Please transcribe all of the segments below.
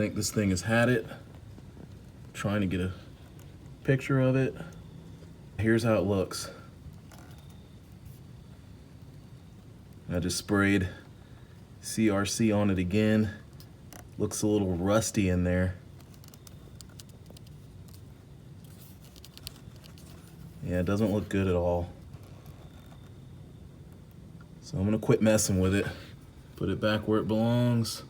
think this thing has had it. Trying to get a picture of it. Here's how it looks. I just sprayed CRC on it again. Looks a little rusty in there. Yeah, it doesn't look good at all. So I'm gonna quit messing with it. Put it back where it belongs.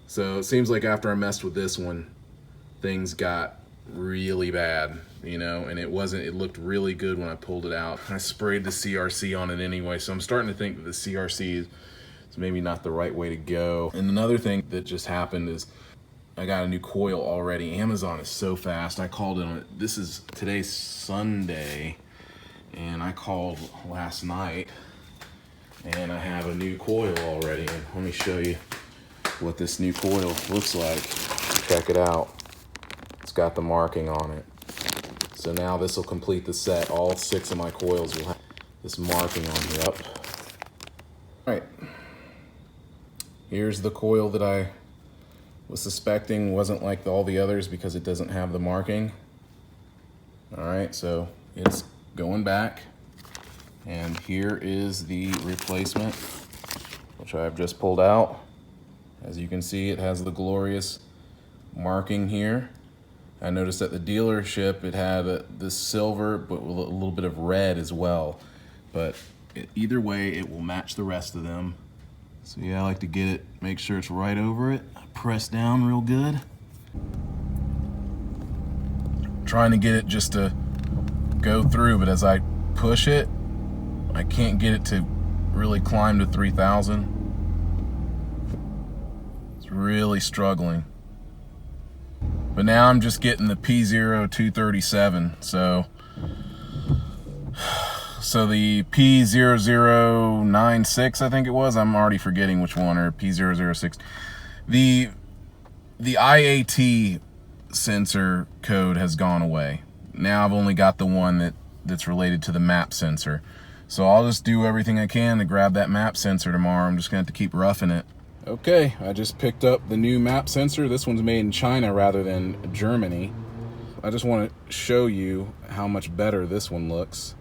So it seems like after I messed with this one, things got really bad, you know, and it looked really good when I pulled it out. I sprayed the CRC on it anyway, so I'm starting to think that the CRC is maybe not the right way to go. And another thing that just happened is I got a new coil already. Amazon is so fast. I called in, today's Sunday, and I called last night, and I have a new coil already. And let me show you what this new coil looks like. Check it out. It's got the marking on it. So now this will complete the set. All 6 of my coils will have this marking on here. Up. All right. Here's the coil that I was suspecting wasn't like all the others because it doesn't have the marking. All right, so it's going back. And here is the replacement, which I've just pulled out. As you can see, it has the glorious marking here. I noticed at the dealership it had this silver, but with a little bit of red as well. But either way, it will match the rest of them. So yeah, I like to get it, make sure it's right over it. Press down real good. Trying to get it just to go through, but as I push it, I can't get it to really climb to 3,000. It's really struggling. But now I'm just getting the P0237, so the P0096, I think it was, I'm already forgetting which one, or P006. The iOttie sensor code has gone away. Now I've only got the one that's related to the map sensor. So I'll just do everything I can to grab that map sensor tomorrow. I'm just gonna have to keep roughing it. Okay, I just picked up the new map sensor. This one's made in China rather than Germany. I just want to show you how much better this one looks,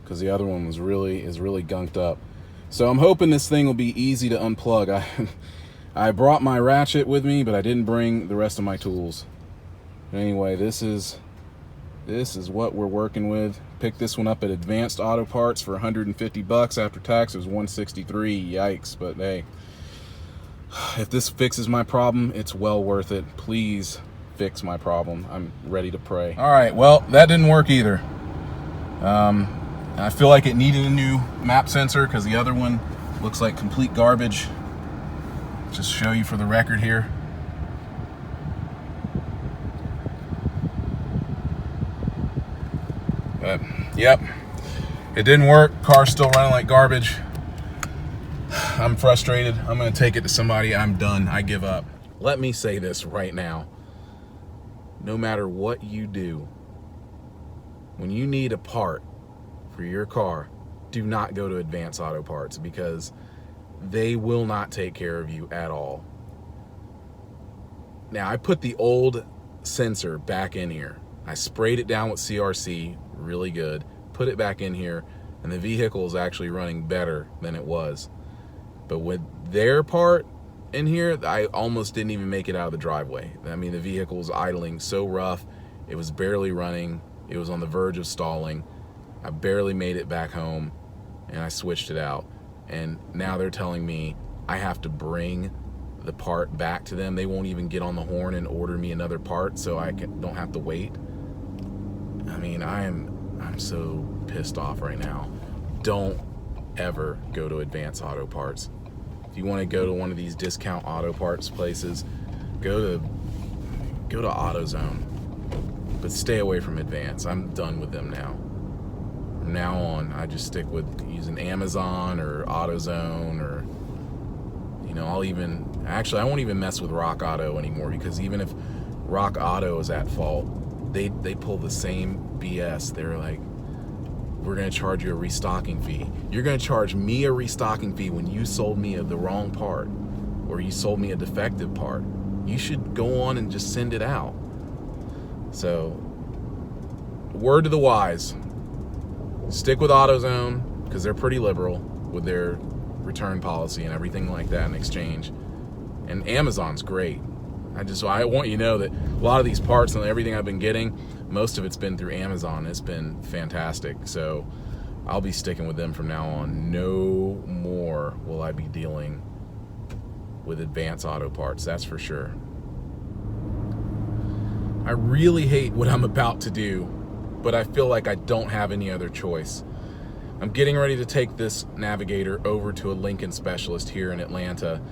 because the other one is really gunked up. So I'm hoping this thing will be easy to unplug. I brought my ratchet with me, but I didn't bring the rest of my tools. Anyway, this is what we're working with. Picked this one up at Advanced Auto Parts for 150 bucks. After tax, it was 163. Yikes, but hey, if this fixes my problem, it's well worth it. Please fix my problem. I'm ready to pray. All right, well, that didn't work either. I feel like it needed a new map sensor because the other one looks like complete garbage. Just show you for the record here. But yep, it didn't work. Car's still running like garbage. I'm frustrated. I'm gonna take it to somebody. I'm done. I give up. Let me say this right now. No matter what you do, when you need a part for your car, do not go to Advanced Auto Parts, because they will not take care of you at all. Now, I put the old sensor back in here. I sprayed it down with CRC, really good, put it back in here, and the vehicle is actually running better than it was. But with their part in here, I almost didn't even make it out of the driveway. I mean, the vehicle was idling so rough, it was barely running, it was on the verge of stalling. I barely made it back home, and I switched it out. And now they're telling me I have to bring the part back to them. They won't even get on the horn and order me another part, so I don't have to wait. I mean, I'm so pissed off right now. Don't ever go to Advanced Auto Parts. If you want to go to one of these discount auto parts places, go to AutoZone, but stay away from Advanced. I'm done with them now. From now on, I just stick with using Amazon or AutoZone, or, you know, I won't even mess with Rock Auto anymore, because even if Rock Auto is at fault, they pull the same BS. They're like, we're going to charge you a restocking fee. You're going to charge me a restocking fee when you sold me the wrong part, or you sold me a defective part. You should go on and just send it out. So, word to the wise, stick with AutoZone, because they're pretty liberal with their return policy and everything like that in exchange. And Amazon's great. I want you to know that a lot of these parts and everything I've been getting, most of it's been through Amazon. It's been fantastic. So I'll be sticking with them from now on. No more will I be dealing with Advance Auto Parts, that's for sure. I really hate what I'm about to do, but I feel like I don't have any other choice. I'm getting ready to take this Navigator over to a Lincoln specialist here in Atlanta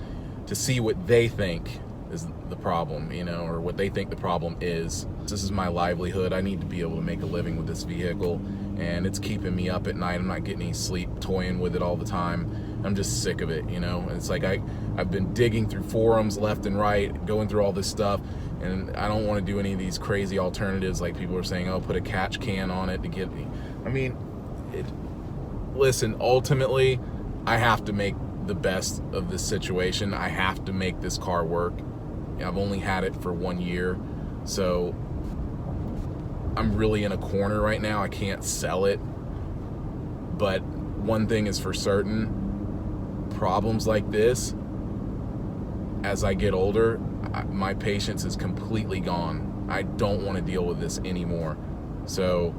to see what they think is the problem, or what they think the problem is. This is my livelihood. I need to be able to make a living with this vehicle, and it's keeping me up at night. I'm not getting any sleep toying with it all the time. I'm just sick of it, It's like I've been digging through forums left and right, going through all this stuff, and I don't want to do any of these crazy alternatives like people are saying, oh, put a catch can on it to get me. Listen, ultimately, I have to make the best of this situation. I have to make this car work. I've only had it for 1 year, so I'm really in a corner right now. I can't sell it, but one thing is for certain, problems like this, as I get older, my patience is completely gone. I don't want to deal with this anymore. So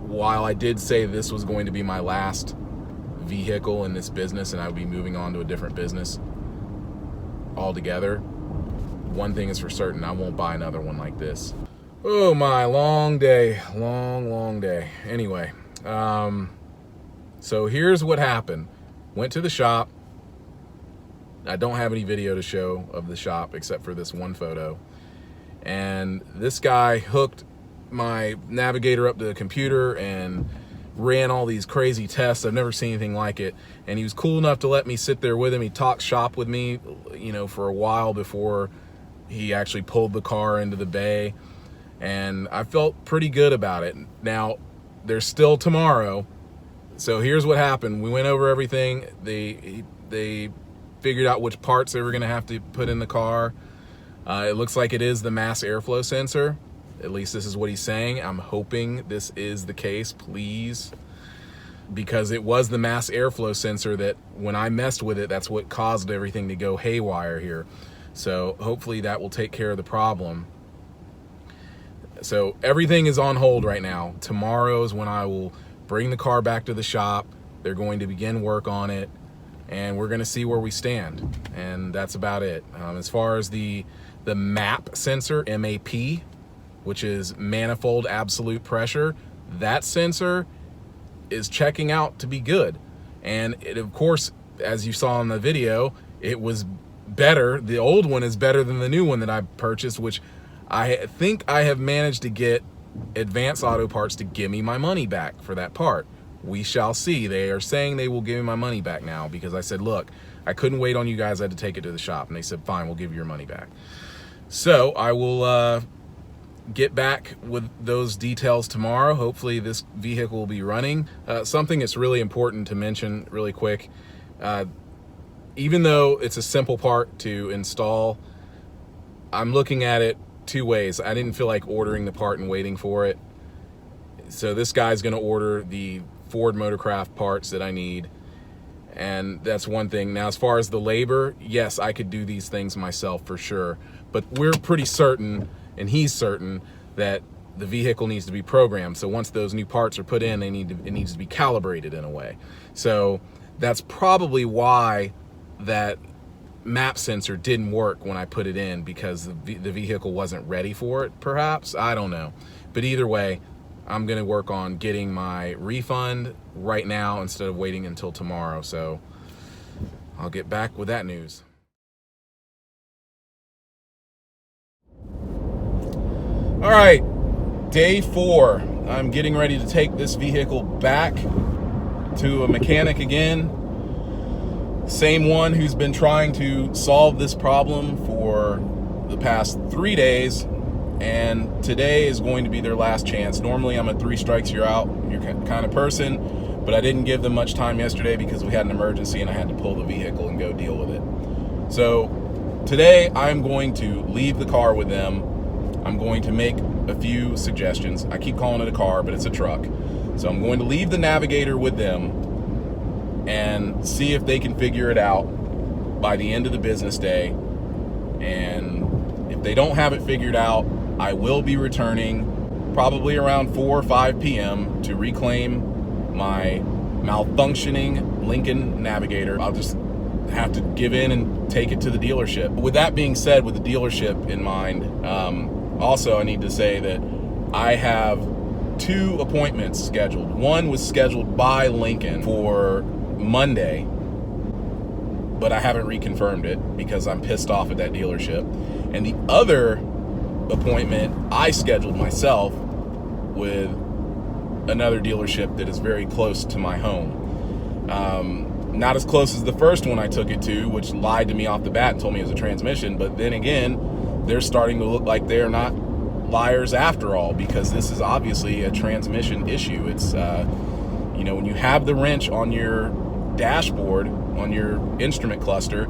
while I did say this was going to be my last vehicle in this business and I would be moving on to a different business altogether, one thing is for certain, I won't buy another one like this. Oh my, long day, long day. Anyway, so here's what happened. Went to the shop. I don't have any video to show of the shop except for this one photo. And this guy hooked my Navigator up to the computer and ran all these crazy tests. I've never seen anything like it. And he was cool enough to let me sit there with him. He talked shop with me, for a while before he actually pulled the car into the bay. And I felt pretty good about it. Now, there's still tomorrow. So here's what happened. We went over everything. They figured out which parts they were going to have to put in the car. It looks like it is the mass airflow sensor. At least this is what he's saying. I'm hoping this is the case, please. Because it was the mass airflow sensor that when I messed with it, that's what caused everything to go haywire here. So hopefully that will take care of the problem. So everything is on hold right now. Tomorrow is when I will bring the car back to the shop. They're going to begin work on it, and we're going to see where we stand. And that's about it. As far as the MAP sensor, MAP, which is manifold absolute pressure, that sensor is checking out to be good. And it, of course, as you saw in the video, it was better. The old one is better than the new one that I purchased, which I think I have managed to get Advance Auto Parts to give me my money back for that part. We shall see. They are saying they will give me my money back now, because I said, look, I couldn't wait on you guys. I had to take it to the shop. And they said, fine, we'll give you your money back. So I will get back with those details tomorrow. Hopefully this vehicle will be running. Something that's really important to mention really quick, even though it's a simple part to install, I'm looking at it two ways. I didn't feel like ordering the part and waiting for it. So this guy's going to order the Ford Motorcraft parts that I need. And that's one thing. Now, as far as the labor, yes, I could do these things myself for sure. But we're pretty certain, and he's certain, that the vehicle needs to be programmed. So once those new parts are put in, it needs to be calibrated in a way. So that's probably why that map sensor didn't work when I put it in, because the vehicle wasn't ready for it, perhaps. I don't know. But either way, I'm going to work on getting my refund right now instead of waiting until tomorrow. So I'll get back with that news. All right, day 4. I'm getting ready to take this vehicle back to a mechanic again. Same one who's been trying to solve this problem for the past 3 days. and today is going to be their last chance. Normally I'm a 3 strikes you're out, you're kind of person, but I didn't give them much time yesterday because we had an emergency and I had to pull the vehicle and go deal with it. So today I'm going to leave the car with them. I'm going to make a few suggestions. I keep calling it a car, but it's a truck. So I'm going to leave the Navigator with them and see if they can figure it out by the end of the business day. And if they don't have it figured out, I will be returning probably around 4 or 5 p.m. to reclaim my malfunctioning Lincoln Navigator. I'll just have to give in and take it to the dealership. With that being said, with the dealership in mind, also I need to say that I have 2 appointments scheduled. One was scheduled by Lincoln for Monday, but I haven't reconfirmed it because I'm pissed off at that dealership. And the other appointment I scheduled myself with another dealership that is very close to my home. Not as close as the first one I took it to, which lied to me off the bat and told me it was a transmission, but then again, they're starting to look like they're not liars after all, because this is obviously a transmission issue. It's, you know, when you have the wrench on your dashboard, on your instrument cluster,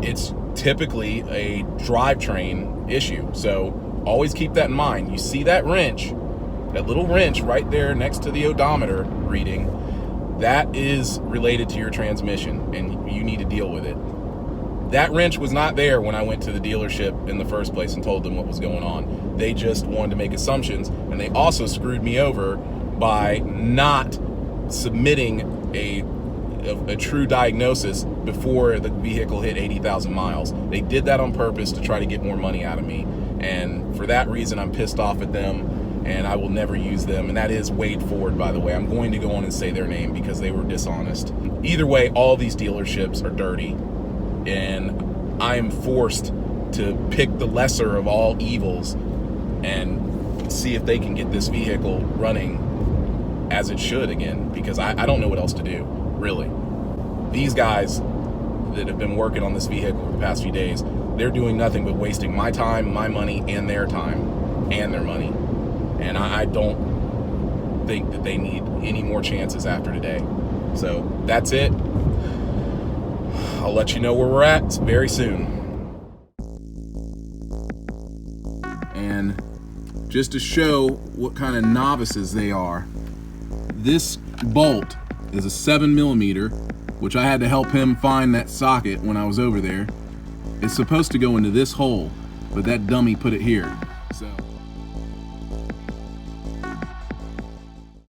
it's typically a drivetrain issue. So always keep that in mind. You see that wrench, that little wrench right there next to the odometer reading, that is related to your transmission and you need to deal with it. That wrench was not there when I went to the dealership in the first place and told them what was going on. They just wanted to make assumptions, and they also screwed me over by not submitting a true diagnosis before the vehicle hit 80,000 miles. They did that on purpose to try to get more money out of me, and for that reason I'm pissed off at them, and I will never use them. And that is Wade Ford, by the way. I'm going to go on and say their name because they were dishonest. Either way, all these dealerships are dirty, and I am forced to pick the lesser of all evils and see if they can get this vehicle running as it should again, because I don't know what else to do, really. These guys that have been working on this vehicle for the past few days, they're doing nothing but wasting my time, my money, and their time, and their money. And I don't think that they need any more chances after today. So that's it. I'll let you know where we're at very soon. And just to show what kind of novices they are, this bolt is a 7mm, which I had to help him find that socket when I was over there. It's supposed to go into this hole, but that dummy put it here. So